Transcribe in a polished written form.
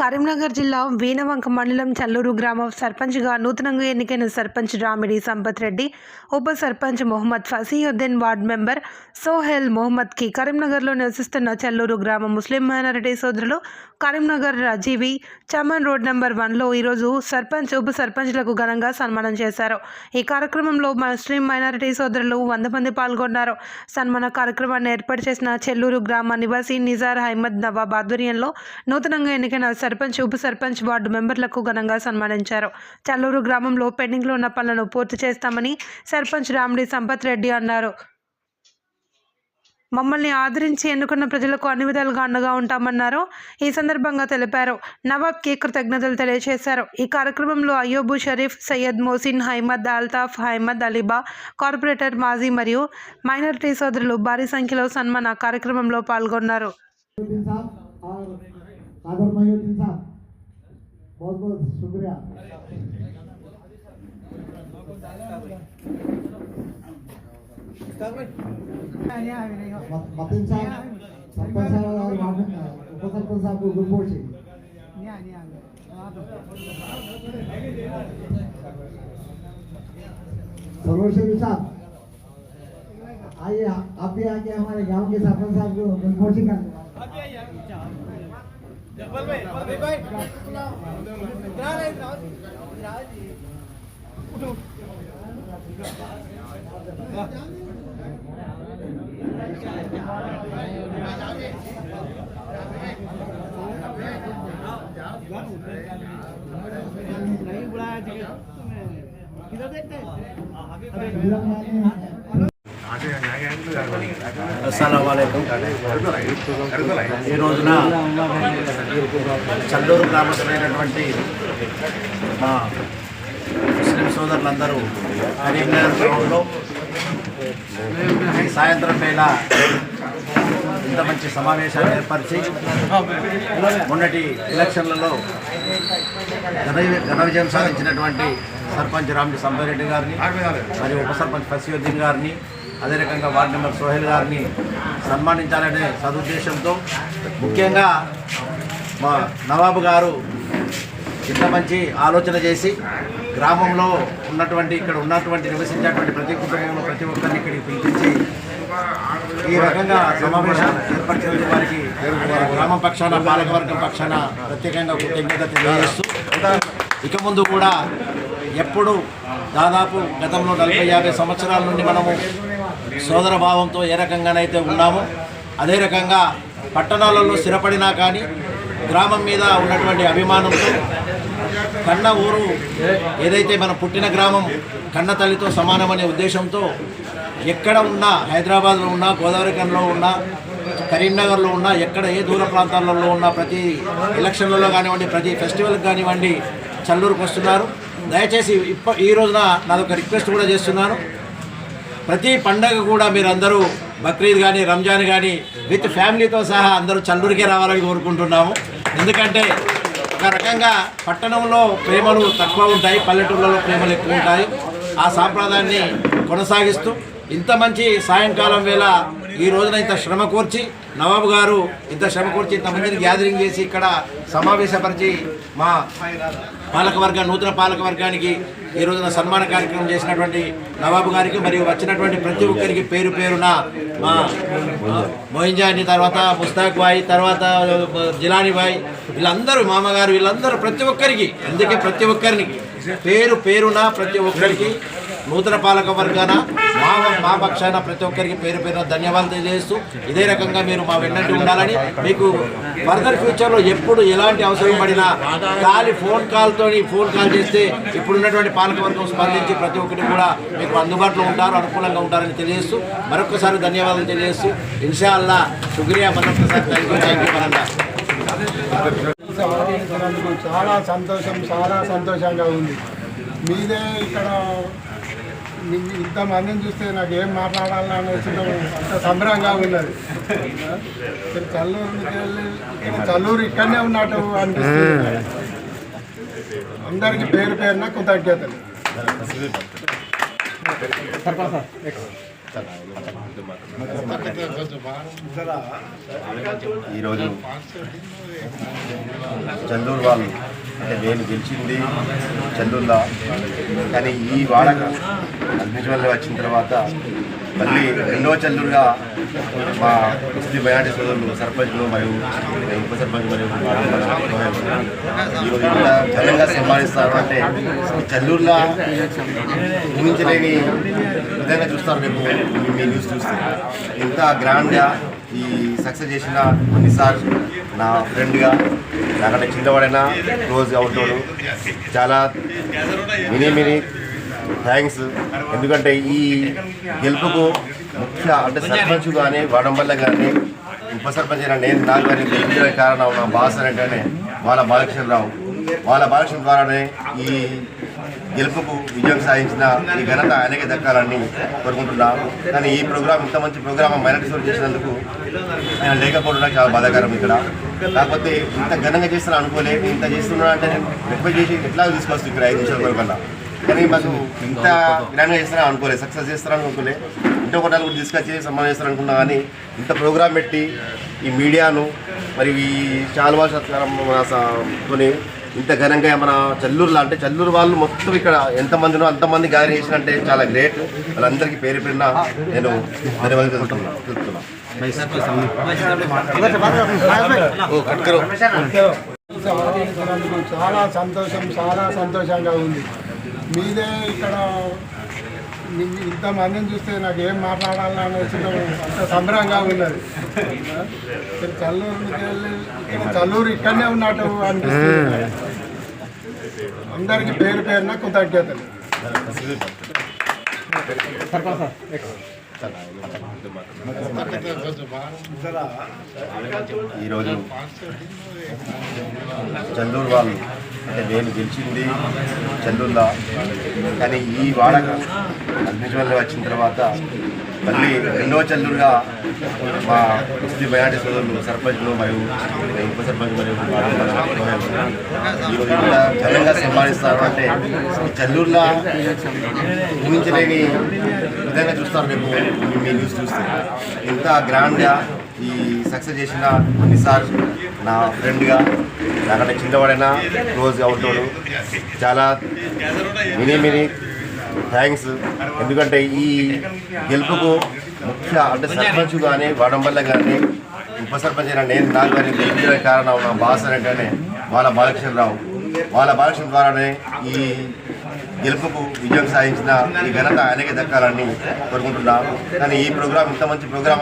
కరీంనగర్ జిల్లా వీణవంక మండలం చల్లూరు గ్రామ సర్పంచ్గా నూతనంగా ఎన్నికైన సర్పంచ్ రామిడి సంపత్ రెడ్డి, ఉప సర్పంచ్ మొహమ్మద్ ఫసీయుద్దీన్, వార్డ్ మెంబర్ సోహెల్ మొహమ్మద్కి కరీంనగర్లో నివసిస్తున్న చల్లూరు గ్రామ ముస్లిం మైనారిటీ సోదరులు కరీంనగర్ రాజీవి చమన్ రోడ్ నెంబర్ 1లో ఈరోజు సర్పంచ్, ఉప సర్పంచ్లకు ఘనంగా సన్మానం చేశారు. ఈ కార్యక్రమంలో ముస్లిం మైనారిటీ సోదరులు 100 మంది పాల్గొన్నారు. సన్మాన కార్యక్రమాన్ని ఏర్పాటు చేసిన చెల్లూరు గ్రామ నివాసి నిజార్ అహ్మద్ నవాబ్ ఆధ్వర్యంలో నూతనంగా ఎన్నికైన సర్పంచ్, ఉప సర్పంచ్, వార్డు మెంబర్లకు ఘనంగా సన్మానించారు. చల్లూరు గ్రామంలో పెండింగ్లో ఉన్న పనులను పూర్తి చేస్తామని సర్పంచ్ రామిడి సంపత్ రెడ్డి అన్నారు. మమ్మల్ని ఆదరించి ఎన్నుకున్న ప్రజలకు అన్ని విధాలుగా అండగా ఉంటామన్నారు. ఈ సందర్భంగా తెలిపారు. నవాబ్కి కృతజ్ఞతలు తెలియజేశారు. ఈ కార్యక్రమంలో అయ్యూబు షరీఫ్, సయ్యద్ మోసిన్, అహ్మద్, అల్తాఫ్, అహ్మద్, అలీబా, కార్పొరేటర్ మాజీ మరియు మైనారిటీ సోదరులు భారీ సంఖ్యలో సన్మాన కార్యక్రమంలో పాల్గొన్నారు. आदर मयूद्दीन साहब, बहुत बहुत शुक्रिया। मतीन साहब, सरपंच साहब और उप सरपंच साहब को गुड मॉर्निंग। सरोज साहब, आइए आप भी आके हमारे गांव के सरपंच साहब को गुड मॉर्निंग करने। అస్సలాముఅలైకుం. ఈ రోజున చల్లూరు గ్రామస్తులైనటువంటి మా ముస్లిం సోదరులందరూ కరీంనగర్ గ్రౌండ్లో సాయంత్రం వేళ ఇంత మంచి సమావేశాన్ని ఏర్పరిచి మొన్నటి ఎలక్షన్లలో ఘన విజయం సాధించినటువంటి సర్పంచ్ రామిడి సంపత్ రెడ్డి గారిని మరియు ఉప సర్పంచ్ ఫసీయుద్దీన్ గారిని, అదే రకంగా వార్డు మెంబర్ సోహెల్ గారిని సన్మానించాలనే సదుద్దేశంతో ముఖ్యంగా మా నవాబు గారు ఇంత మంచి ఆలోచన చేసి గ్రామంలో ఉన్నటువంటి ఇక్కడ నివసించేటువంటి ప్రతి కుటుంబంలో ప్రతి ఒక్కరిని ఇక్కడికి పిలిపించి ఈ రకంగా సమావేశం ఏర్పరిచిన వారికి గ్రామ పక్షాన, పాలకవర్గం పక్షాన ప్రత్యేకంగా కృతజ్ఞత తెలియజేస్తూ ఇక ముందు కూడా ఎప్పుడు దాదాపు గతంలో 40-50 సంవత్సరాల నుండి మనము సోదర భావంతో ఏ రకంగానైతే ఉన్నామో అదే రకంగా పట్టణాలలో స్థిరపడినా కానీ గ్రామం మీద ఉన్నటువంటి అభిమానంతో కన్న ఊరు ఏదైతే మన పుట్టిన గ్రామం కన్న తల్లితో సమానమనే ఉద్దేశంతో ఎక్కడ ఉన్నా, హైదరాబాద్లో ఉన్నా, గోదావరిఖంలో ఉన్నా, కరీంనగర్లో ఉన్నా, ఎక్కడ ఏ దూర ప్రాంతాలలో ఉన్నా ప్రతి ఎలక్షన్లలో కానివ్వండి, ప్రతి ఫెస్టివల్కి కానివ్వండి చల్లూరుకు వస్తున్నారు. దయచేసి ఈ రోజున నాదొక రిక్వెస్ట్ కూడా చేస్తున్నాను. ప్రతి పండగ కూడా మీరందరూ బక్రీద్ కానీ, రంజాన్ కానీ విత్ ఫ్యామిలీతో సహా అందరూ చల్లూరికే రావాలని కోరుకుంటున్నాము. ఎందుకంటే ఒక రకంగా పట్టణంలో ప్రేమలు తక్కువ ఉంటాయి, పల్లెటూళ్ళలో ప్రేమలు ఎక్కువ ఉంటాయి. ఆ సాంప్రదాయాన్ని కొనసాగిస్తూ ఇంత మంచి సాయంకాలం వేళ ఈ రోజున ఇంత శ్రమ కోర్చి నవాబు గారు ఇంతమందిని గ్యాదరింగ్ చేసి ఇక్కడ సమావేశపరిచి మా నూతన పాలకవర్గానికి ఈ రోజున సన్మాన కార్యక్రమం చేసినటువంటి నవాబు గారికి మరియు వచ్చినటువంటి ప్రతి ఒక్కరికి పేరు పేరున మా మోయింజాని, తర్వాత ముస్తాక్ బాయ్, తర్వాత జిలానీ బాయ్, వీళ్ళందరూ మామగారు, వీళ్ళందరూ ప్రతి ఒక్కరికి, అందుకే ప్రతి ఒక్కరికి పేరు పేరున ప్రతి ఒక్కరికి నూతన పాలక వర్గాన మా పక్షాన ప్రతి ఒక్కరికి పేరు పేరున ధన్యవాదాలు తెలియజేస్తూ ఇదే రకంగా మీరు మా వెన్నంటి ఉండాలని, మీకు ఫర్దర్ ఫ్యూచర్లో ఎప్పుడు ఎలాంటి అవసరం పడినా ఫోన్ కాల్ చేస్తే ఇప్పుడున్నటువంటి పాలకవర్గం స్పందించి ప్రతి ఒక్కరికి కూడా మీకు అందుబాటులో ఉంటారు, అనుకూలంగా ఉంటారని తెలియజేస్తూ మరొకసారి ధన్యవాదాలు తెలియజేస్తూ ఇన్షా అల్లా శుక్రియా, మరొకసారి థ్యాంక్ యూ మరన్నా. చాలా సంతోషంగా ఉంది. మీదే ఇక్కడ ఇంతమందిని చూస్తే నాకు ఏం మాట్లాడాలని అంత సంబరంగా ఉన్నది. చల్లూరు ఇక్కడనే ఉన్నట్టు అనిపిస్తుంది. అందరికీ పేరు పేరున కృతజ్ఞతలు. ఈరోజు చందూరు వాళ్ళు అంటే నేను గెలిచింది చందూరులో, కానీ ఈ వాడ అగ్నిజ్వల్ వచ్చిన తర్వాత మళ్ళీ రెండవ చందూరుగా మా ముస్లిం మైనార్టీ సోదరులు సర్పంచ్లు మరియు ఉప సర్పంచ్ మరియు ఈరోజు ఇంత ఘనంగా సన్మానిస్తారు. అంటే చందూరులో ఊహించలేని విధంగా చూస్తారు. రేపు మీ న్యూస్ చూస్తే ఇంత గ్రాండ్గా ఈ సక్సెస్ చేసిన నిసార్ నా ఫ్రెండ్గా నాకంటే చిన్నవాడైనా క్లోజ్గా ఉంటాడు. చాలా మినీ థ్యాంక్స్. ఎందుకంటే ఈ గెలుపుకు ముఖ్య అంటే సర్పంచ్ కానీ వాడంబల్ల కానీ ఉప సర్పంచ్ అయినా నేను నాకు కానీ గెలిపించడానికి కారణం నా బాస్ అనేటనే వాళ్ళ బాలకృష్ణరావు. వాళ్ళ బాలకృష్ణ ద్వారానే ఈ గెలుపుకు విజయం సాధించిన ఈ ఘనత ఆయనకే దక్కాలని కోరుకుంటున్నాను. కానీ ఈ ప్రోగ్రాం ఇంత మంచి ప్రోగ్రాం మైనార్టీ చేసినందుకు నేను లేకపోవడం చాలా బాధాకరం. ఇక్కడ కాకపోతే ఇంత ఘనంగా చేస్తున్నా అనుకోలేదు. ఇంత చేస్తున్నా అంటే నేను రిక్వెస్ట్ చేసి ఎట్లా తీసుకొస్తాను ఇక్కడ 5 నిమిషాల వరకల్లా. కానీ మాకు ఇంత గ్రాండ్గా చేస్తారా అనుకోలేదు, సక్సెస్ చేస్తారని అనుకోలేదు. ఇంకొక నలుగురు తీసుకొచ్చి సన్మానం చేస్తారు అనుకున్నా. కానీ ఇంత ప్రోగ్రాం పెట్టి ఈ మీడియాను మరియు ఈ చాలువా సత్కారంతోని ఇంత ఘనంగా మన చల్లూరులో అంటే చల్లూరు వాళ్ళు మొత్తం ఇక్కడ ఎంతమందినో అంతమంది గ్యాదరింగ్ చేసినంటే చాలా గ్రేట్. వాళ్ళందరికీ పేరు పెరిగిన నేను ధన్యవాదాలు తెలుపుతున్నాను. చాలా సంతోషంగా ఉంది. మీదే ఇక్కడ ఇంతమందిని చూస్తే నాకు ఏం మాట్లాడాలని అంత సంబరంగా ఉన్నది. చల్లూరు ఇక్కడనే ఉన్నట్టు అనిపిస్తుంది. అందరికీ పేరు పేరున కృతజ్ఞతలు. ఈరోజు చందూరు వాళ్ళు అంటే నేను గెలిచింది చందూరులో, కానీ ఈ వాడ అగ్నిజ్వల్ వచ్చిన తర్వాత మళ్ళీ రెండవ చందూరుగా మా ముస్లిం మైనార్టీ సోదరులు సర్పంచ్లు మరియు ఉప సర్పంచ్ మరియు ఈరోజు ఇంత ఘనంగా సన్మానిస్తారు. అంటే చందూరులో ఊహించలేని విధంగా చూస్తారు. రేపు మీ న్యూస్ చూస్తే ఇంత గ్రాండ్గా ఈ సక్సెస్ చేసిన నిసార్ నా ఫ్రెండ్గా నాకంటే చిన్నవాడైనా క్లోజ్గా ఉంటాడు. చాలా మినీ థ్యాంక్స్. ఎందుకంటే ఈ గెలుపుకు ముఖ్య అంటే సర్పంచ్ కానీ వాడంబల్ల కానీ ఉప సర్పంచ్ అయినా నేను నాకు కానీ గెలిపించడానికి కారణం నా బాస్ అనేటనే వాళ్ళ బాలకృష్ణరావు. వాళ్ళ బాలకృష్ణ ద్వారానే ఈ గెలుపుకు విజయం సాధించిన ఈ ఘనత ఆయనకే దక్కాలని కోరుకుంటున్నాను. కానీ ఈ ప్రోగ్రాం ఇంత మంచి ప్రోగ్రాం